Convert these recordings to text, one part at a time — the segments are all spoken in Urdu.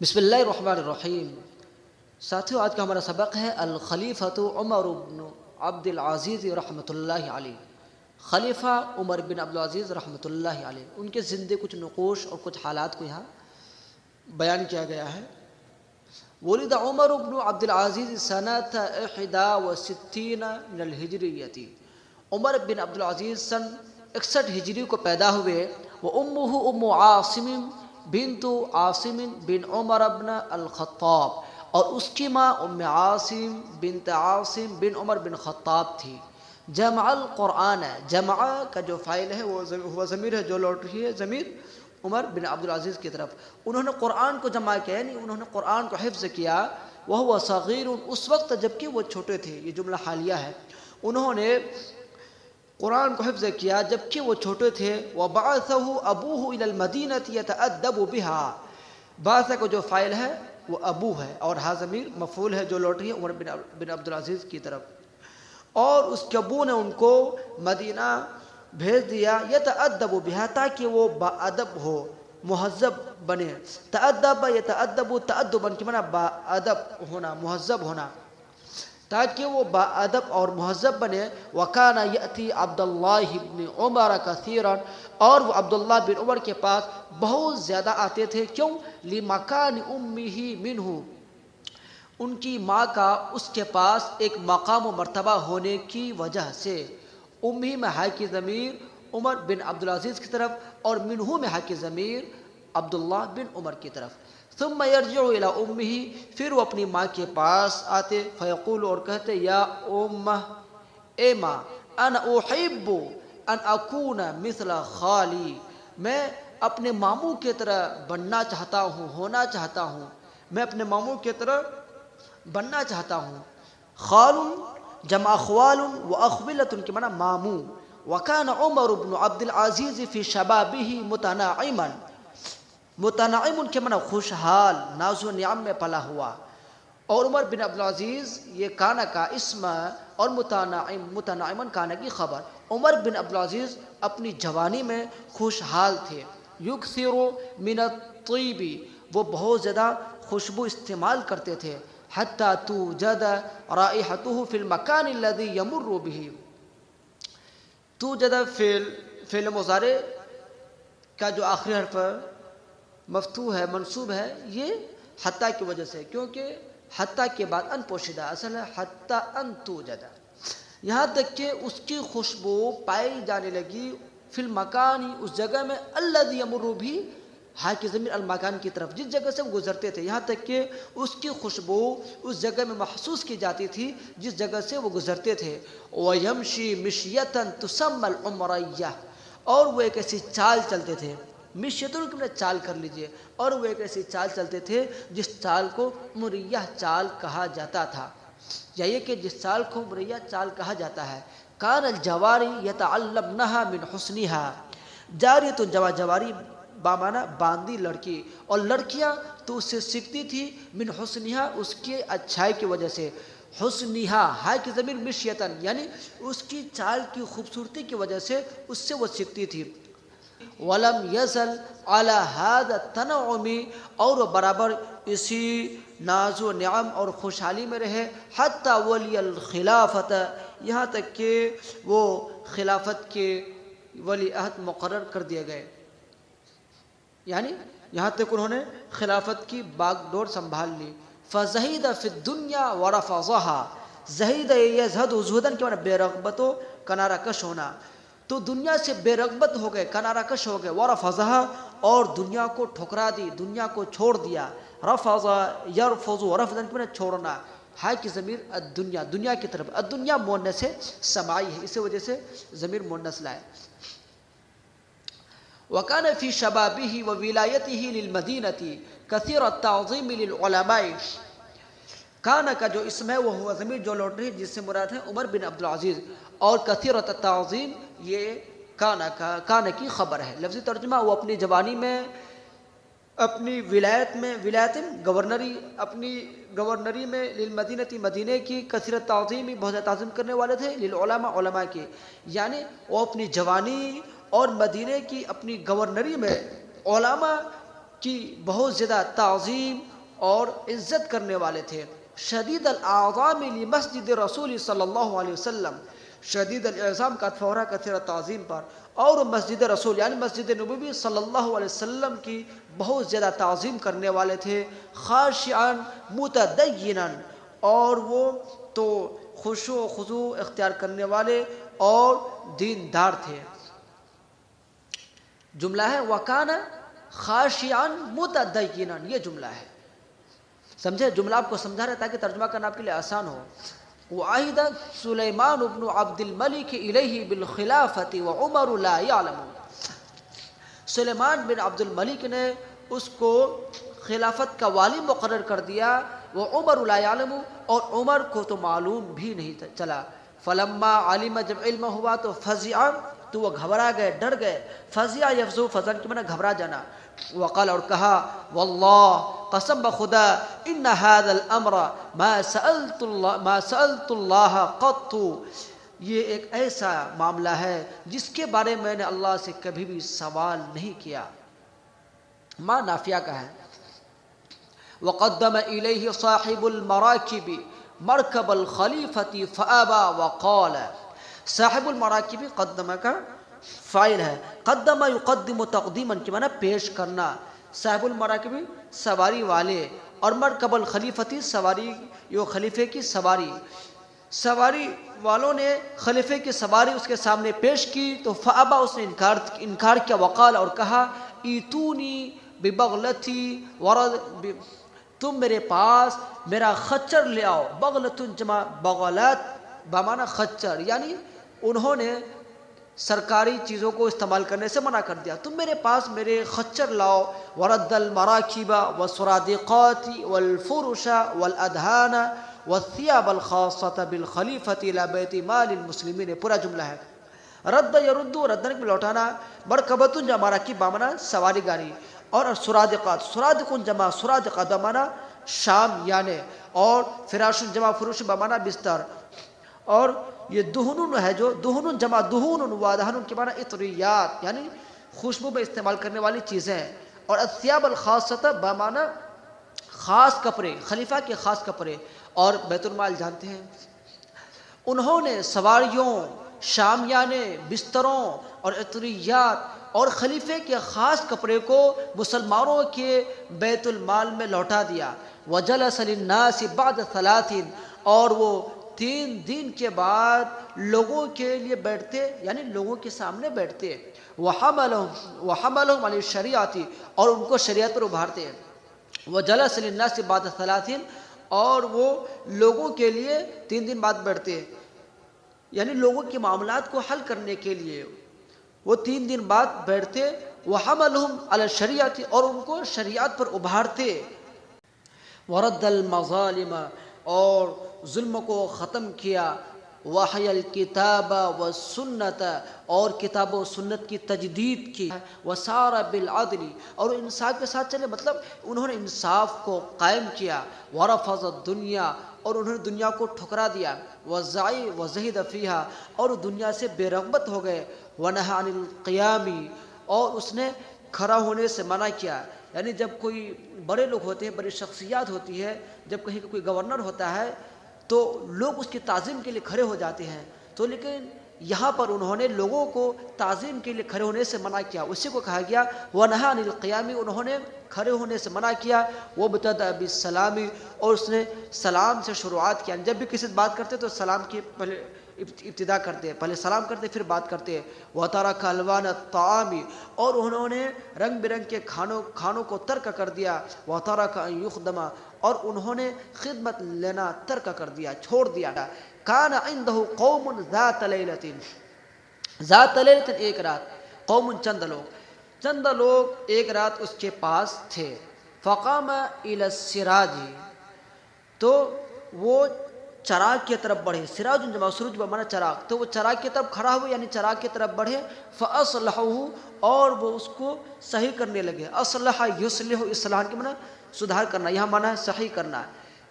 بسم اللہ الرحمن الرحیم۔ ساتھیو، آج کا ہمارا سبق ہے الخلیفۃ عمر بن عبد العزیز رحمۃ اللہ علیہ۔ خلیفہ عمر بن عبد العزیز رحمۃ اللہ علیہ، ان کے زندگی کچھ نقوش اور کچھ حالات کو یہاں بیان کیا گیا ہے۔ ولد عمر بن عبد العزیز سنۃ 61 من الہجریۃ۔ عمر بن عبد العزیز سن 61 ہجری کو پیدا ہوئے۔ وامہ ام عاصم بنت عاصم بن عمر بن الخطاب، اور اس کی ماں ام عاصم بنت عاصم بن عمر بن خطاب تھی۔ جمع القرآن، جمع کا جو فاعل ہے وہ ضمیر ہے جو لوٹ رہی ہے، ضمیر عمر بن عبد العزیز کی طرف۔ انہوں نے قرآن کو جمع کیا، یعنی انہوں نے قرآن کو حفظ کیا۔ وہو صغیر، اس وقت جبکہ وہ چھوٹے تھے، یہ جملہ حالیہ ہے۔ انہوں نے قرآن کو حفظ کیا جبکہ وہ چھوٹے تھے۔ وبعثه ابوه الى المدینہ یتأدب بها، بعث کا جو فاعل ہے وہ ابو ہے، اور ہا ضمیر مفعول ہے جو لوٹ رہی ہے عمر بن عبد العزیز کی طرف۔ اور اس کے ابو نے ان کو مدینہ بھیج دیا، یتأدب بها، تاکہ وہ باادب ہو، مہذب بنے۔ تأدب یتأدب، تأدبا کے معنی باادب ہونا، مہذب ہونا، تاکہ وہ باادب اور مہذب بنے۔ وکان یأتی عبد اللہ بن عمر کثیرا، اور وہ عبداللہ بن عمر کے پاس بہت زیادہ آتے تھے۔ کیوں؟ لمکان امہ منہ، ان کی ماں کا اس کے پاس ایک مقام و مرتبہ ہونے کی وجہ سے۔ امہ میں ہا کی ضمیر عمر بن عبد العزیز کی طرف، اور منہ میں ہا کی ضمیر عبداللہ بن عمر کی طرف۔ ثم یرجع الی امہ، پھر وہ اپنی ماں کے پاس آتے۔ فیقول، اور کہتے، یا امہ، اے ماں، انا احب ان اکون مثل خالی، میں اپنے ماموں کی طرح بننا چاہتا ہوں، ہونا چاہتا ہوں، میں اپنے ماموں کی طرح بننا چاہتا ہوں۔ خال جمع خوال و اخولۃ کے معنی ماموں۔ وکان عمر بن عبد العزیز فی شبابہ متنعما، متنعم کے معنی خوشحال، ناز و نعم میں پلا ہوا۔ اور عمر بن عبد العزیز یہ کانا کا اسم، اور متنعما کانا کی خبر۔ عمر بن عبد العزیز اپنی جوانی میں خوشحال تھے۔ یکثر من الطیب، وہ بہت زیادہ خوشبو استعمال کرتے تھے۔ حتی توجد رائحتہ فی المکان الذی یمر بہ، توجد فعل مضارع کا جو آخری حرف مفتوح ہے، منصوب ہے، یہ حتی کی وجہ سے، کیونکہ حتی کے بعد ان پوشیدہ، اصل ہے حتی ان توجد، یہاں تک کہ اس کی خوشبو پائی جانے لگی فی المکان، اس جگہ میں، الذی یمر بھی، ہا کی ضمیر المکان کی طرف، جس جگہ سے وہ گزرتے تھے، یہاں تک کہ اس کی خوشبو اس جگہ میں محسوس کی جاتی تھی جس جگہ سے وہ گزرتے تھے۔ وَيَمْشِي مِشْيَةً تُسَمَّى الْعُمْرَيَّةِ، اور وہ ایک ایسی چال چلتے تھے، مشیتن کے چال کر لیجئے، اور وہ ایک ایسی چال چلتے تھے جس چال کو عمریہ چال کہا جاتا تھا، یا یہ کہ جس چال کو عمریہ چال کہا جاتا ہے۔ کان الجواری یتعلمنها من حسنها، جاریۃ جمع جواری بامانہ باندی لڑکی، اور لڑکیاں تو اس سے سیکھتی تھی من حسنها، اس کے اچھائی کی وجہ سے۔ حسنها ہا کی ضمیر مشیتن، یعنی اس کی چال کی خوبصورتی کی وجہ سے اس سے وہ سیکھتی تھی۔ ولم یزل علی هذا التنعم، اور وہ برابر اسی ناز و نعم اور خوشحالی میں رہے۔ حتی ولی الخلافت، یہاں تک کہ وہ خلافت کے ولی عہد مقرر کر دیے گئے، یعنی یہاں تک انہوں نے خلافت کی باغ ڈور سنبھال لی۔ فزہید فی الدنیا ورفضها، زہید یزہد زہدن کے معنی بے رغبت و کنارہ کش ہونا، تو دنیا سے بے رغبت ہو گئے، کنارہ کش ہو گئے۔ ورفضها، اور دنیا کو ٹھکرا دی، دنیا کو چھوڑ دیا۔ رفض یرفض، رفضن کے معنی چھوڑنا، ہا کی ضمیر الدنیا، دنیا کی طرف، الدنیا مؤنث سماعی ہے، اسی وجہ سے ضمیر مؤنث لائے۔ وکان فی شبابہ وولایتہ للمدینہ کثیر التعظیم للعلماء، کانا کا جو اسم ہے وہ ہوا ضمیر جو لوٹ رہی ہے، جس سے مراد ہے عمر بن عبد العزیز، اور کثیر التعظیم یہ کانا کی خبر ہے۔ لفظی ترجمہ، وہ اپنی جوانی میں، اپنی ولایت میں، ولایت گورنری، اپنی گورنری میں، للمدینہ مدینے کی، کثیر التعظیم بہت زیادہ تعظیم کرنے والے تھے، للعلماء علماء کی، یعنی وہ اپنی جوانی اور مدینے کی اپنی گورنری میں علماء کی بہت زیادہ تعظیم اور عزت کرنے والے تھے. شدید الاعظام لمسجد رسول صلی اللہ علیہ وسلم، شدید الاعظام کا فورا کثیر تعظیم پر، اور مسجد رسول یعنی مسجد نبوی صلی اللہ علیہ وسلم کی بہت زیادہ تعظیم کرنے والے تھے. خاشعا متدینا، اور وہ تو خشوع و خضوع اختیار کرنے والے اور دیندار تھے. جملہ ہے وَكَانَ خَاشِعًا مُتَدَيِّنًا، یہ جملہ ہے. سمجھے؟ جملہ آپ کو سمجھا رہا ہے تاکہ ترجمہ کرنا آپ کے لیے آسان ہو. وَعَهِدَ سُلَيْمَانُ بْنُ عَبْدِ الْمَلِكِ إِلَيْهِ بِالْخِلَافَةِ وَعُمَرُ لَا يَعْلَمُ. سلیمان بن عبد الملک نے اس کو خلافت کا والی مقرر کر دیا. وعمر لا يعلم، اور عمر کو تو معلوم بھی نہیں چلا. فلما علم، جب علم ہوا تو فزع، تو وہ گھبرا گئے، ڈر گئے. فزع یفزع، فزع کے معنی گھبرا جانا. وقال، اور کہا، واللہ، قسم بخدا، ان هذا الامر ما سألت اللہ قط، یہ ایک ایسا معاملہ ہے جس کے بارے میں نے اللہ سے کبھی بھی سوال نہیں کیا. ما نافیہ کا ہے. وقدم الیہ صاحب المراکب مرکب الخلیفۃ فابى وقال. صاحب المراکب قدم کا فاعل ہے. قدم یقدم تقدیما کے معنی پیش کرنا. صاحب المراکب سواری والے، اور مرکب الخلیفۃ سواری، یہ خلیفے کی سواری. سواری والوں نے خلیفے کی سواری اس کے سامنے پیش کی تو فابا، اس نے انکار کیا. وقال، اور کہا، ایتونی ببغلتی ورد، تم میرے پاس میرا خچر لے آؤ. بغلت جمع بغلات بمعنی خچر، یعنی انہوں نے سرکاری چیزوں کو استعمال کرنے سے منع کر دیا. تم میرے پاس میرے خچر لاؤ. ورد المراکب والسرادقات والفرش والادھان والثياب الخاصة بالخلیفۃ الى بیت مال المسلمین. پورا جملہ ہے. رد یرد، ردن میں لوٹانا. مرکبۃ جمع مراکب بمعنی سواری گاڑی، اور سرادقات، سرادق جمع سرادقات بمعنی شام یعنی، اور فراش جمع فروش بمعنی بستر. اور یہ دہن ہے جو دہن جمع دہون وادہن کے معنی عطریات یعنی خوشبو میں استعمال کرنے والی چیزیں. اور الثياب الخاصة بمعنی خاص کپڑے، خلیفہ کے خاص کپڑے. اور بیت المال جانتے ہیں، انہوں نے سواریوں، شامیانے، بستروں اور عطریات اور خلیفے کے خاص کپڑے کو مسلمانوں کے بیت المال میں لوٹا دیا. وجلس للناس بعد 3، اور وہ 3 دن کے بعد لوگوں کے لیے بیٹھتے، یعنی لوگوں کے سامنے بیٹھتے. وحملهم علی الشریعۃ، اور ان کو شریعت پر ابھارتے. وجلس للناس بعد 3، اور وہ لوگوں کے لیے 3 دن بعد بیٹھتے، یعنی لوگوں کے معاملات کو حل کرنے کے لیے وہ 3 دن بعد بیٹھتے. وحملهم علی الشریعۃ، اور ان کو شریعت پر ابھارتے. ورد المظالم، اور ظلم کو ختم کیا. وحی الکتاب والسنت، اور کتاب و سنت کی تجدید کی. وسار بالعدل، اور انصاف کے ساتھ چلے، مطلب انہوں نے انصاف کو قائم کیا. ورفض الدنیا، اور انہوں نے دنیا کو ٹھکرا دیا. وزعی وزہد فیہا، اور دنیا سے بے رغبت ہو گئے. ونہى عن القیام، اور اس نے کھڑا ہونے سے منع کیا. یعنی جب کوئی بڑے لوگ ہوتے ہیں، بڑی شخصیات ہوتی ہے، جب کہیں کوئی گورنر ہوتا ہے تو لوگ اس کی تعظیم کے لیے کھڑے ہو جاتے ہیں. تو لیکن یہاں پر انہوں نے لوگوں کو تعظیم کے لیے کھڑے ہونے سے منع کیا. اسی کو کہا گیا وَنَهَى عَنِ الْقِيَامِ، انہوں نے کھڑے ہونے سے منع کیا. وَابْتَدَأَ بِالسَّلَامِ، اور اس نے سلام سے شروعات کیا. جب بھی کسی سے بات کرتے تو سلام کی پہلے ابتدا کرتے، پہلے سلام کرتے پھر بات کرتے. وَتَرَكَ أَلْوَانَ الطَّعَامِ، اور انہوں نے رنگ برنگ کے کھانوں کو ترک کر دیا. وَتَرَكَ أَن يُخْدَمَ، اور انہوں نے خدمت لینا ترک کر دیا، چھوڑ دیا. كَانَ عِنْدَهُ قَوْمٌ ذَاتَ لَيْلَةٍ، ذات لیلۃ، ایک رات. قوم چند لوگ ایک رات اس کے پاس تھے. فقام الى السراج، تو وہ چراغ کی طرف بڑھے. سراج جمع سروج بمعنی چراغ، تو وہ چراغ کی طرف کھڑا ہوئے یعنی چراغ کی طرف بڑھے. فاصلحه، اور وہ اس کو صحیح کرنے لگے. اصلح یصلح، اصلاح کے معنی سدھار کرنا، یہاں معنی ہے صحیح کرنا.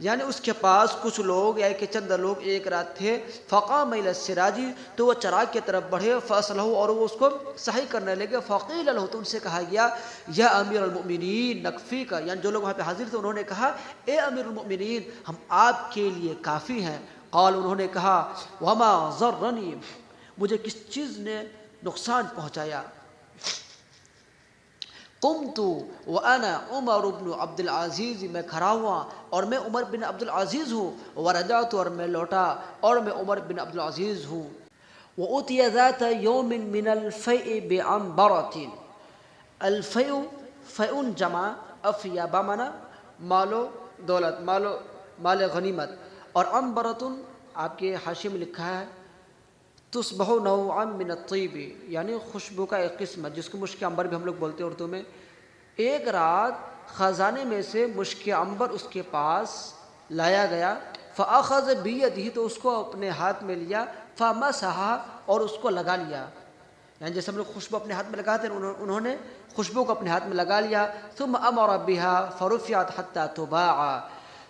یعنی اس کے پاس کچھ لوگ یا کہ چند لوگ ایک رات تھے، فقام الی السراج، تو وہ چراغ کی طرف بڑھے، فاصلہ، اور وہ اس کو صحیح کرنے لگے، فقیل له، تو ان سے کہا گیا یا امیر المؤمنین نکفی کا، یعنی جو لوگ وہاں پہ حاضر تھے انہوں نے کہا اے امیر المؤمنین ہم آپ کے لیے کافی ہیں۔ قال، انہوں نے کہا وما ضرنی، مجھے کس چیز نے نقصان پہنچایا، قمت وانا عمر بن عبد العزیز، میں کھڑا ہوا اور میں عمر بن عبد العزیز ہوں، ورجعت، اور میں لوٹا اور میں عمر بن عبد العزیز ہوں۔ وأتي ذات يوم من الفيء بعنبرة، الفیء، فیء جمع افیا بمانا مال و دولت، مال غنیمت، اور عنبرۃ آپ کے حاشیے میں لکھا ہے تصبح نوعا من الطیب، یعنی خوشبو کا ایک قسم جس کو مشک عنبر بھی ہم لوگ بولتے ہیں اردو میں۔ ایک رات خزانے میں سے مشک عنبر اس کے پاس لایا گیا، فاخذ بیدہ، تو اس کو اپنے ہاتھ میں لیا، فمسحا، اور اس کو لگا لیا، یعنی جیسے ہم لوگ خوشبو اپنے ہاتھ میں لگاتے ہیں انہوں نے خوشبو کو اپنے ہاتھ میں لگا لیا۔ ثم امر بها فرفعت حتى تباع،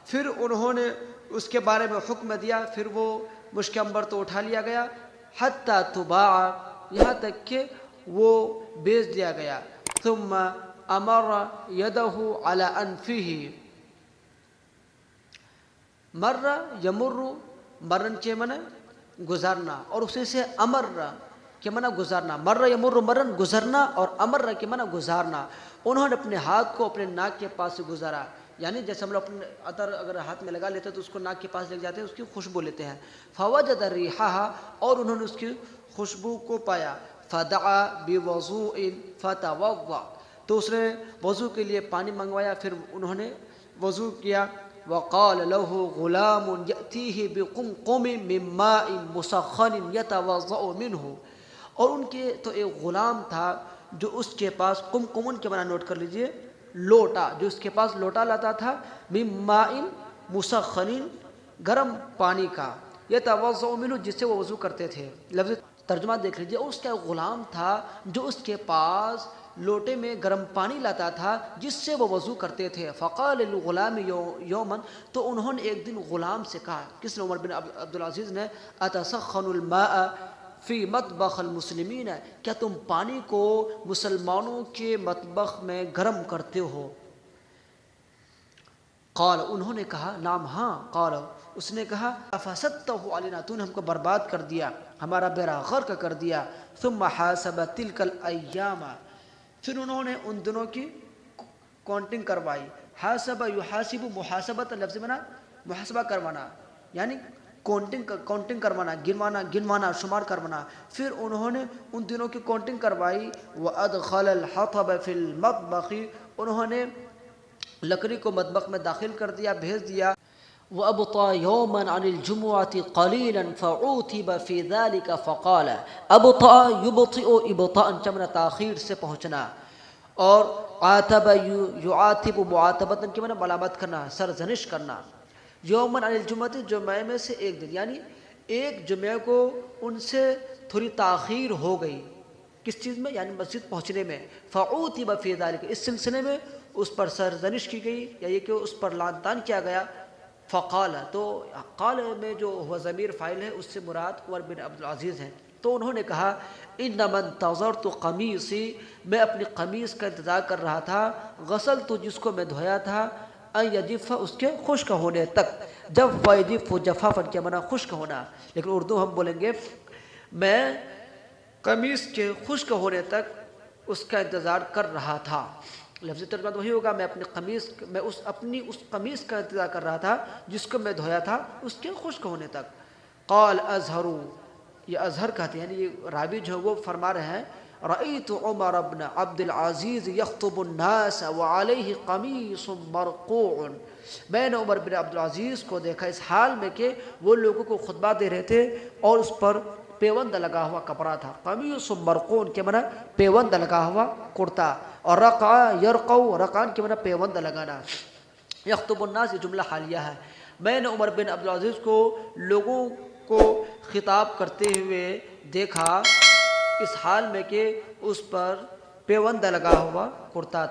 پھر انہوں نے اس کے بارے میں حکم دیا، پھر وہ مشک عنبر تو اٹھا لیا گیا، حتى تباع، یہاں تک کہ وہ بیچ دیا گیا۔ ثم امر يده على انفه، مر یمر، مرن کے معنی گزارنا، اور اسی سے امر کے معنی گزارنا، مر یمر مرن گزرنا، اور امر کے معنی گزارنا۔ انہوں نے اپنے ہاتھ کو اپنے ناک کے پاس سے گزارا، یعنی جیسے ہم لوگ اپنے عطر اگر ہاتھ میں لگا لیتے ہیں تو اس کو ناک کے پاس لے جاتے ہیں، اس کی خوشبو لیتے ہیں۔ فوجد ریحها، اور انہوں نے اس کی خوشبو کو پایا۔ فدعا بوضوء فتوضا، تو اس نے وضو کے لیے پانی منگوایا، پھر انہوں نے وضو کیا۔ وقال له غلام يأتيه بقمقم من ماء مسخن يتوضأ منه، اور ان کے تو ایک غلام تھا جو اس کے پاس قمقم کے معنی نوٹ کر لیجئے، لوٹا، جو اس کے پاس لوٹا لاتا تھا، من ماء مسخن، گرم پانی کا، يتوضأ منه، جس سے وہ وضو کرتے تھے۔ لفظ ترجمہ دیکھ لیجئے، اس کا غلام تھا جو اس کے پاس لوٹے میں گرم پانی لاتا تھا جس سے وہ وضو کرتے تھے۔ فقال للغلام یوما، تو انہوں نے ایک دن غلام سے کہا، کس نے؟ عمر بن عبد العزیز نے، اتسخن الماء فی مطبخ المسلمین، کیا تم پانی کو مسلمانوں کے مطبخ میں گرم کرتے ہو؟ قال، انہوں نے کہا نعم، ہاں۔ قال، اس نے کہا افسدتہ علینا، تو نے ہم کو برباد کر دیا، ہمارا بیڑا غرق کر دیا۔ ثم حاسب تلک الایام، پھر انہوں نے ان دنوں کی کاؤنٹنگ کروائی۔ حاسب یحاسب، محاسبت لفظ بنا محاسبہ کروانا، یعنی کاؤنٹنگ کروانا، گنوانا، شمار کروانا۔ پھر انہوں نے ان دنوں کی کاؤنٹنگ کروائی۔ وادخل الحطب فی المطبخ، انہوں نے لکڑی کو مطبخ میں داخل کر دیا، بھیج دیا۔ وأبطأ يوما عن الجمعة قليلا فعوتب في ذلك فقال، أبطأ يبطئ إبطاء، چمنا تاخیر سے پہنچنا، اور عاتب يعاتب معاتبة کے معنی ملامت کرنا، سرزنش کرنا۔ یوما عن الجمعة، جمعہ میں سے ایک دن، یعنی ایک جمعہ کو ان سے تھوڑی تاخیر ہو گئی، کس چیز میں؟ یعنی مسجد پہنچنے میں۔ فعوتب في ذلك، اس سلسلے میں اس پر سرزنش کی گئی، یا یہ کہ اس پر لعن طعن کیا گیا۔ فقال، تو قال میں جو ہوا ضمیر فاعل ہے، اس سے مراد عمر بن عبد العزیز ہیں، تو انہوں نے کہا انما انتظرت قمیصی، میں اپنی قمیص کا انتظار کر رہا تھا، غسلت، جس کو میں دھویا تھا، ان یجف، اس کے خشک ہونے تک، جف یجف جفافا کے معنی خشک ہونا، لیکن اردو ہم بولیں گے میں قمیص کے خشک ہونے تک اس کا انتظار کر رہا تھا۔ لفظ ترجمہ تو وہی ہوگا، میں اپنی اس قمیص کا انتظار کر رہا تھا جس کو میں دھویا تھا، اس کے خشک ہونے تک۔ قال ازہر، یہ اظہر کہتے ہیں، یعنی یہ راوی جو وہ فرما رہے ہیں، رأیت عمر بن عبد العزیز یخطب الناس وعلیہ قمیص مرقوع، میں نے عمر بن عبد العزیز کو دیکھا اس حال میں کہ وہ لوگوں کو خطبہ دے رہے تھے اور اس پر پیوند لگا ہوا کپڑا تھا۔ قمیص مرقوع کے معنی پیوند لگا ہوا کرتا، اور رقع یرقو، رقان کے معنی پیوند لگانا۔ یخطب الناس، یہ جملہ حالیہ ہے۔ میں نے عمر بن عبد العزیز کو لوگوں کو خطاب کرتے ہوئے دیکھا اس حال میں کہ اس پر پیوند لگا ہوا کرتا تھا۔